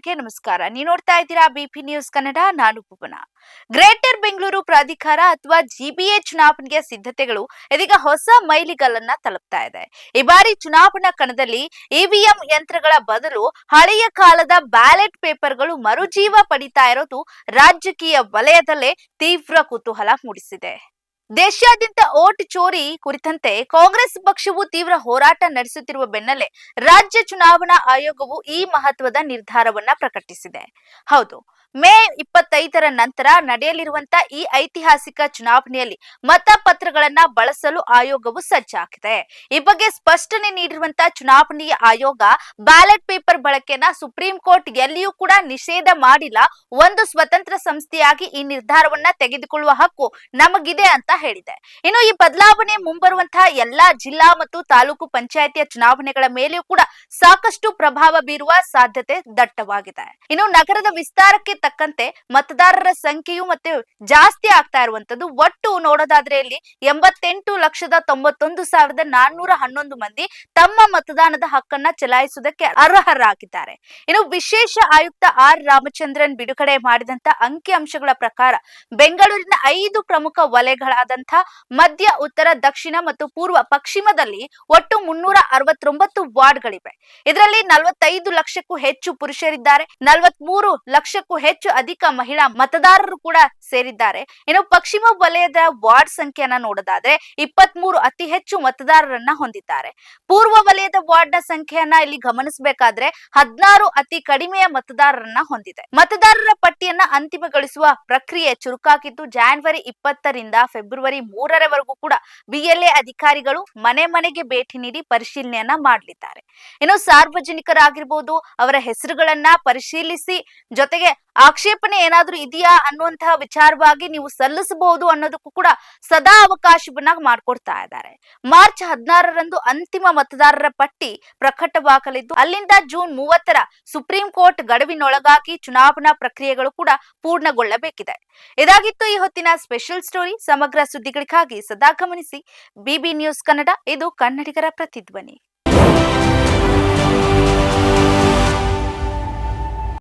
ವೀಕ್ಷಕರಿಗೆ ನಮಸ್ಕಾರ. ನೀವು ನೋಡ್ತಾ ಇದ್ದೀರಾ ಬಿಪಿ ನ್ಯೂಸ್ ಕನ್ನಡ. ನಾನು ಭುವನ. ಗ್ರೇಟರ್ ಬೆಂಗಳೂರು ಪ್ರಾಧಿಕಾರ ಅಥವಾ ಜಿಬಿಎ ಚುನಾವಣೆಗೆ ಸಿದ್ಧತೆಗಳು ಇದೀಗ ಹೊಸ ಮೈಲಿಗಲ್ಲನ್ನ ತಲುಪ್ತಾ ಇದೆ. ಈ ಬಾರಿ ಚುನಾವಣಾ ಕಣದಲ್ಲಿ ಇವಿಎಂ ಯಂತ್ರಗಳ ಬದಲು ಹಳೆಯ ಕಾಲದ ಬ್ಯಾಲೆಟ್ ಪೇಪರ್ಗಳು ಮರುಜೀವ ಪಡಿತಾ ಇರೋದು ರಾಜಕೀಯ ವಲಯದಲ್ಲೇ ತೀವ್ರ ಕುತೂಹಲ ಮೂಡಿಸಿದೆ. ದೇಶಾದ್ಯಂತ ಓಟ್ ಚೋರಿ ಕುರಿತಂತೆ ಕಾಂಗ್ರೆಸ್ ಪಕ್ಷವು ತೀವ್ರ ಹೋರಾಟ ನಡೆಸುತ್ತಿರುವ ಬೆನ್ನಲ್ಲೇ ರಾಜ್ಯ ಚುನಾವಣಾ ಆಯೋಗವು ಈ ಮಹತ್ವದ ನಿರ್ಧಾರವನ್ನ ಪ್ರಕಟಿಸಿದೆ. ಹೌದು, ಮೇ 25ರ ನಂತರ ನಡೆಯಲಿರುವಂತಹ ಈ ಐತಿಹಾಸಿಕ ಚುನಾವಣೆಯಲ್ಲಿ ಮತಪತ್ರಗಳನ್ನ ಬಳಸಲು ಆಯೋಗವು ಸಜ್ಜಾಗಿದೆ. ಈ ಬಗ್ಗೆ ಸ್ಪಷ್ಟನೆ ನೀಡಿರುವಂತಹ ಚುನಾವಣೆಯ ಆಯೋಗ ಬ್ಯಾಲೆಟ್ ಪೇಪರ್ ಬಳಕೆಯನ್ನ ಸುಪ್ರೀಂ ಕೋರ್ಟ್ ಎಲ್ಲಿಯೂ ಕೂಡ ನಿಷೇಧ ಮಾಡಿಲ್ಲ. ಒಂದು ಸ್ವತಂತ್ರ ಸಂಸ್ಥೆಯಾಗಿ ಈ ನಿರ್ಧಾರವನ್ನ ತೆಗೆದುಕೊಳ್ಳುವ ಹಕ್ಕು ನಮಗಿದೆ ಅಂತ ಹೇಳಿದೆ. ಇನ್ನು ಈ ಬದಲಾವಣೆ ಮುಂಬರುವಂತಹ ಎಲ್ಲಾ ಜಿಲ್ಲಾ ಮತ್ತು ತಾಲೂಕು ಪಂಚಾಯಿತಿಯ ಚುನಾವಣೆಗಳ ಮೇಲೆಯೂ ಕೂಡ ಸಾಕಷ್ಟು ಪ್ರಭಾವ ಬೀರುವ ಸಾಧ್ಯತೆ ದಟ್ಟವಾಗಿದೆ. ಇನ್ನು ನಗರದ ವಿಸ್ತಾರಕ್ಕೆ ತಕ್ಕಂತೆ ಮತದಾರರ ಸಂಖ್ಯೆಯು ಮತ್ತೆ ಜಾಸ್ತಿ ಆಗ್ತಾ ಇರುವಂತದ್ದು. ಒಟ್ಟು ನೋಡೋದಾದ್ರೆ ಇಲ್ಲಿ 88,91,411 ಮಂದಿ ತಮ್ಮ ಮತದಾನದ ಹಕ್ಕನ್ನ ಚಲಾಯಿಸುವುದಕ್ಕೆ ಅರ್ಹರಾಗಿದ್ದಾರೆ. ಇನ್ನು ವಿಶೇಷ ಆಯುಕ್ತ ಆರ್ ರಾಮಚಂದ್ರನ್ ಬಿಡುಗಡೆ ಮಾಡಿದಂತ ಅಂಕಿ ಅಂಶಗಳ ಪ್ರಕಾರ ಬೆಂಗಳೂರಿನ 5 ಪ್ರಮುಖ ವಲಯಗಳಾದಂತಹ ಮಧ್ಯ, ಉತ್ತರ, ದಕ್ಷಿಣ ಮತ್ತು ಪೂರ್ವ ಪಶ್ಚಿಮದಲ್ಲಿ ಒಟ್ಟು 369 ವಾರ್ಡ್ಗಳಿವೆ. ಇದರಲ್ಲಿ 45 ಲಕ್ಷಕ್ಕೂ ಹೆಚ್ಚು ಪುರುಷರಿದ್ದಾರೆ, 43 ಲಕ್ಷಕ್ಕೂ ಹೆಚ್ಚು ಅಧಿಕ ಮಹಿಳಾ ಮತದಾರರು ಕೂಡ ಸೇರಿದ್ದಾರೆ. ಇನ್ನು ಪಶ್ಚಿಮ ವಲಯದ ವಾರ್ಡ್ ಸಂಖ್ಯೆಯನ್ನ ನೋಡೋದಾದ್ರೆ 23 ಅತಿ ಹೆಚ್ಚು ಮತದಾರರನ್ನ ಹೊಂದಿದ್ದಾರೆ. ಪೂರ್ವ ವಲಯದ ವಾರ್ಡ್ ನ ಸಂಖ್ಯೆಯನ್ನ ಇಲ್ಲಿ ಗಮನಿಸಬೇಕಾದ್ರೆ 16 ಅತಿ ಕಡಿಮೆಯ ಮತದಾರರನ್ನ ಹೊಂದಿದೆ. ಮತದಾರರ ಪಟ್ಟಿಯನ್ನ ಅಂತಿಮಗೊಳಿಸುವ ಪ್ರಕ್ರಿಯೆ ಚುರುಕಾಗಿದ್ದು ಜನವರಿ 20ರಿಂದ ಫೆಬ್ರವರಿ 3ರವರೆಗೂ ಕೂಡ ಬಿಎಲ್ಎ ಅಧಿಕಾರಿಗಳು ಮನೆ ಮನೆಗೆ ಭೇಟಿ ನೀಡಿ ಪರಿಶೀಲನೆಯನ್ನ ಮಾಡಲಿದ್ದಾರೆ. ಇನ್ನು ಸಾರ್ವಜನಿಕರಾಗಿರ್ಬೋದು, ಅವರ ಹೆಸರುಗಳನ್ನ ಪರಿಶೀಲಿಸಿ ಜೊತೆಗೆ ಆಕ್ಷೇಪಣೆ ಏನಾದ್ರೂ ಇದೆಯಾ ಅನ್ನುವಂತಹ ವಿಚಾರವಾಗಿ ನೀವು ಸಲ್ಲಿಸಬಹುದು ಅನ್ನೋದಕ್ಕೂ ಕೂಡ ಸದಾ ಅವಕಾಶವನ್ನ ಮಾಡಿಕೊಡ್ತಾ ಇದ್ದಾರೆ. ಮಾರ್ಚ್ 16ರಂದು ಅಂತಿಮ ಮತದಾರರ ಪಟ್ಟಿ ಪ್ರಕಟವಾಗಲಿದ್ದು ಅಲ್ಲಿಂದ ಜೂನ್ 30ರ ಸುಪ್ರೀಂ ಕೋರ್ಟ್ ಗಡುವಿನೊಳಗಾಗಿ ಚುನಾವಣಾ ಪ್ರಕ್ರಿಯೆಗಳು ಕೂಡ ಪೂರ್ಣಗೊಳ್ಳಬೇಕಿದೆ. ಇದಾಗಿತ್ತು ಈ ಹೊತ್ತಿನ ಸ್ಪೆಷಲ್ ಸ್ಟೋರಿ. ಸಮಗ್ರ ಸುದ್ದಿಗಳಿಗಾಗಿ ಸದಾ ಗಮನಿಸಿ ಬಿಬಿ ನ್ಯೂಸ್ ಕನ್ನಡ. ಇದು ಕನ್ನಡಿಗರ ಪ್ರತಿಧ್ವನಿ.